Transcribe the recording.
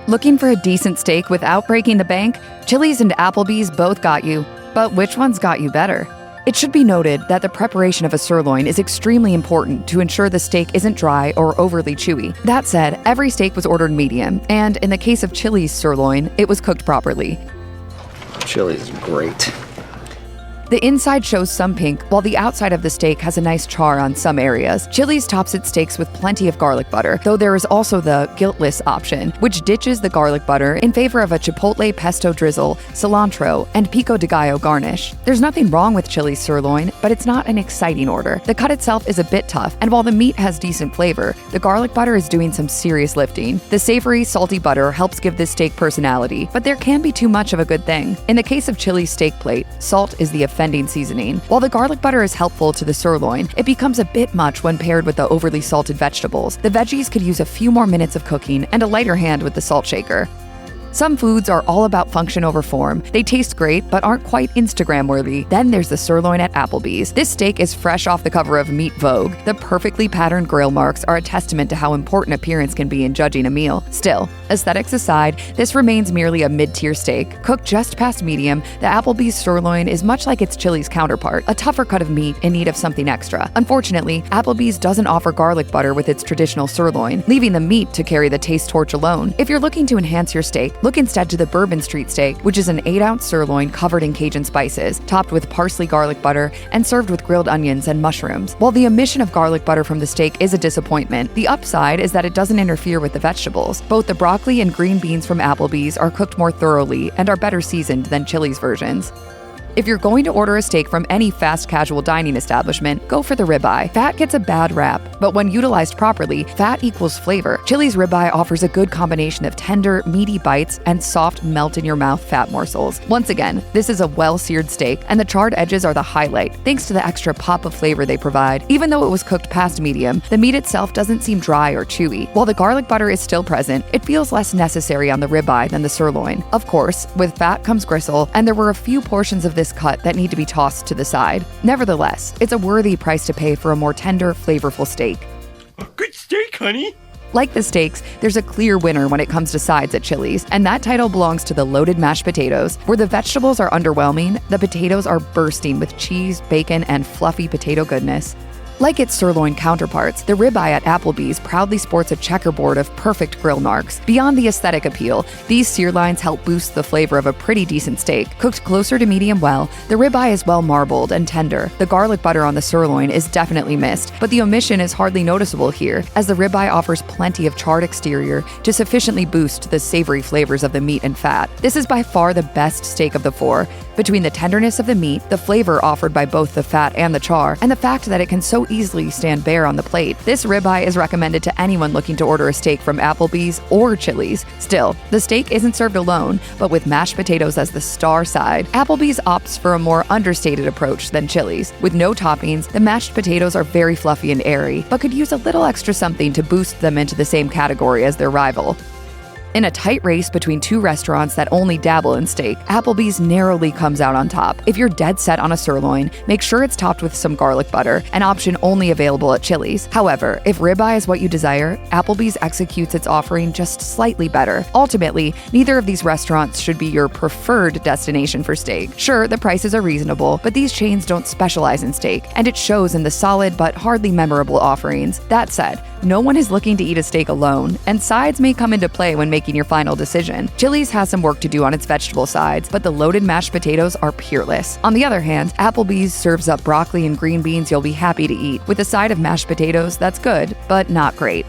Looking for a decent steak without breaking the bank? Chili's and Applebee's both got you. But which one's got you better? It should be noted that the preparation of a sirloin is extremely important to ensure the steak isn't dry or overly chewy. That said, every steak was ordered medium, and in the case of Chili's sirloin, it was cooked properly. Chili's is great. The inside shows some pink, while the outside of the steak has a nice char on some areas. Chili's tops its steaks with plenty of garlic butter, though there is also the guiltless option, which ditches the garlic butter in favor of a chipotle pesto drizzle, cilantro, and pico de gallo garnish. There's nothing wrong with Chili's sirloin, but it's not an exciting order. The cut itself is a bit tough, and while the meat has decent flavor, the garlic butter is doing some serious lifting. The savory, salty butter helps give this steak personality, but there can be too much of a good thing. In the case of Chili's steak plate, salt is the offending seasoning. While the garlic butter is helpful to the sirloin, it becomes a bit much when paired with the overly salted vegetables. The veggies could use a few more minutes of cooking and a lighter hand with the salt shaker. Some foods are all about function over form. They taste great, but aren't quite Instagram-worthy. Then there's the sirloin at Applebee's. This steak is fresh off the cover of Meat Vogue. The perfectly patterned grill marks are a testament to how important appearance can be in judging a meal. Still, aesthetics aside, this remains merely a mid-tier steak. Cooked just past medium, the Applebee's sirloin is much like its Chili's counterpart, a tougher cut of meat in need of something extra. Unfortunately, Applebee's doesn't offer garlic butter with its traditional sirloin, leaving the meat to carry the taste torch alone. If you're looking to enhance your steak, look instead to the Bourbon Street steak, which is an 8-ounce sirloin covered in Cajun spices, topped with parsley garlic butter, and served with grilled onions and mushrooms. While the omission of garlic butter from the steak is a disappointment, the upside is that it doesn't interfere with the vegetables. Both the broccoli and green beans from Applebee's are cooked more thoroughly and are better seasoned than Chili's versions. If you're going to order a steak from any fast casual dining establishment, go for the ribeye. Fat gets a bad rap, but when utilized properly, fat equals flavor. Chili's ribeye offers a good combination of tender, meaty bites and soft, melt-in-your-mouth fat morsels. Once again, this is a well-seared steak, and the charred edges are the highlight, thanks to the extra pop of flavor they provide. Even though it was cooked past medium, the meat itself doesn't seem dry or chewy. While the garlic butter is still present, it feels less necessary on the ribeye than the sirloin. Of course, with fat comes gristle, and there were a few portions of this cut that need to be tossed to the side. Nevertheless, it's a worthy price to pay for a more tender, flavorful steak. A good steak, honey! Like the steaks, there's a clear winner when it comes to sides at Chili's, and that title belongs to the loaded mashed potatoes. Where the vegetables are underwhelming, the potatoes are bursting with cheese, bacon, and fluffy potato goodness. Like its sirloin counterparts, the ribeye at Applebee's proudly sports a checkerboard of perfect grill marks. Beyond the aesthetic appeal, these sirloins help boost the flavor of a pretty decent steak. Cooked closer to medium well, the ribeye is well marbled and tender. The garlic butter on the sirloin is definitely missed, but the omission is hardly noticeable here, as the ribeye offers plenty of charred exterior to sufficiently boost the savory flavors of the meat and fat. This is by far the best steak of the four. Between the tenderness of the meat, the flavor offered by both the fat and the char, and the fact that it can so easily stand bare on the plate, this ribeye is recommended to anyone looking to order a steak from Applebee's or Chili's. Still, the steak isn't served alone, but with mashed potatoes as the star side. Applebee's opts for a more understated approach than Chili's. With no toppings, the mashed potatoes are very fluffy and airy, but could use a little extra something to boost them into the same category as their rival. In a tight race between two restaurants that only dabble in steak, Applebee's narrowly comes out on top. If you're dead set on a sirloin, make sure it's topped with some garlic butter, an option only available at Chili's. However, if ribeye is what you desire, Applebee's executes its offering just slightly better. Ultimately, neither of these restaurants should be your preferred destination for steak. Sure, the prices are reasonable, but these chains don't specialize in steak, and it shows in the solid but hardly memorable offerings. That said, no one is looking to eat a steak alone, and sides may come into play when making your final decision. Chili's has some work to do on its vegetable sides, but the loaded mashed potatoes are peerless. On the other hand, Applebee's serves up broccoli and green beans you'll be happy to eat, with a side of mashed potatoes that's good, but not great.